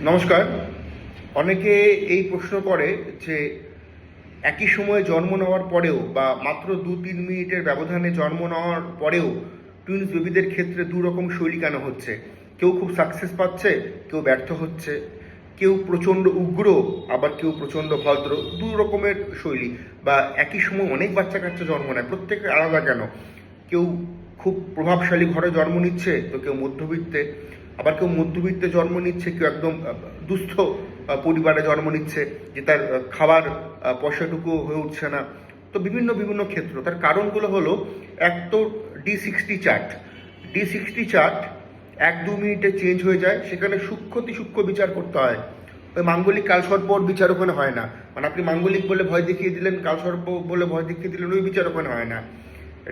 নমস্কার। অনেকে এই প্রশ্ন করে যে একই সময়ে জন্ম নেওয়ার পরেও বা মাত্র 2-3 মিনিটের ব্যবধানে জন্ম নেওয়ার পরেও টুইন্স বেবিদের ক্ষেত্রে দু রকম শৈলী কেন হচ্ছে। কেউ খুব সাকসেস পাচ্ছে, কেউ ব্যর্থ হচ্ছে, কেউ প্রচণ্ড উগ্র, আবার কেউ প্রচণ্ড ভদ্র। দু রকমের শৈলী। বা একই সময় অনেক বাচ্চা কাচ্চা জন্ম নেয়, প্রত্যেকের আলাদা কেন। কেউ খুব প্রভাবশালী ঘরে জন্ম নিচ্ছে, তো কেউ মধ্যবিত্তে, আবার কেউ মধ্যবিত্তে জন্ম নিচ্ছে, কেউ একদম দুস্থ পরিবারে জন্ম নিচ্ছে, যে তার খাবার পয়সাটুকু হয়ে উঠছে না। তো বিভিন্ন বিভিন্ন ক্ষেত্র, তার কারণগুলো হলো, এক তো ডি60 চার্ট 1-2 মিনিটে চেঞ্জ হয়ে যায়, সেখানে সূক্ষ্ম বিচার করতে হয়। ওই মাঙ্গলিক কালসর্পর বিচার ওখানে হয় না। মানে আপনি মাঙ্গলিক বলে ভয় দেখিয়ে দিলেন, কালসর্প বলে ভয় দেখিয়ে দিলেন, ওই বিচার ওখানে হয় না।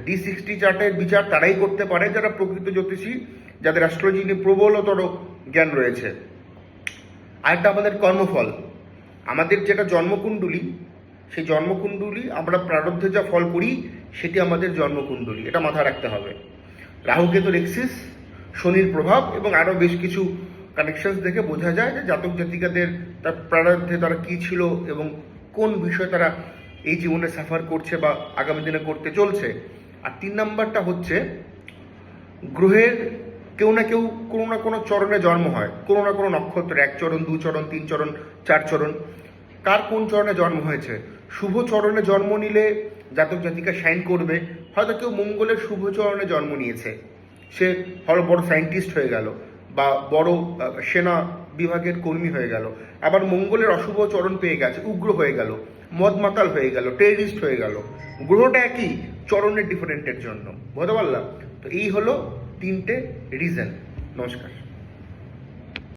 ডি60 চার্টের বিচার তারাই করতে পারে যারা প্রকৃত জ্যোতিষী, যাদের অ্যাস্ট্রোলজি নিয়ে প্রবলতর জ্ঞান রয়েছে। আরেকটা আমাদের কর্মফল, আমাদের যেটা জন্মকুণ্ডলী, সেই জন্মকুণ্ডলী আমরা প্রারব্ধে যা ফল করি সেটি আমাদের জন্মকুণ্ডলী, এটা মাথায় রাখতে হবে। রাহুকেতুর এক্সিস, শনির প্রভাব এবং আরও বেশ কিছু কানেকশনস দেখে বোঝা যায় যে জাতক জাতিকাদের তার প্রারব্ধে তারা কী ছিল এবং কোন বিষয় তারা এই জীবনে সাফার করছে বা আগামী দিনে করতে চলছে। আর 3 নম্বরটা হচ্ছে, গ্রহের কেউ না কেউ কোনো না কোনো চরণে জন্ম হয়, কোনো না কোনো নক্ষত্রে, 1 চরণ, 2 চরণ, 3 চরণ, 4 চরণ। কার কোন চরণে জন্ম হয়েছে। শুভ চরণে জন্ম নিলে জাতক জাতিকা শাইন করবে। হয়তো কেউ মঙ্গলের শুভ চরণে জন্ম নিয়েছে, সে হয়তো বড় সায়েন্টিস্ট হয়ে গেল বা বড় সেনা বিভাগের কর্মী হয়ে গেল। আবার মঙ্গলের অশুভ চরণ পেয়ে গেছে, উগ্র হয়ে গেল, মদ মাতাল হয়ে গেল, টেররিস্ট হয়ে গেল। গ্রহটা একই, চরণের ডিফারেন্টের জন্য। বুঝতে পারলাম? তো এই হলো 3টে রিজন। নমস্কার।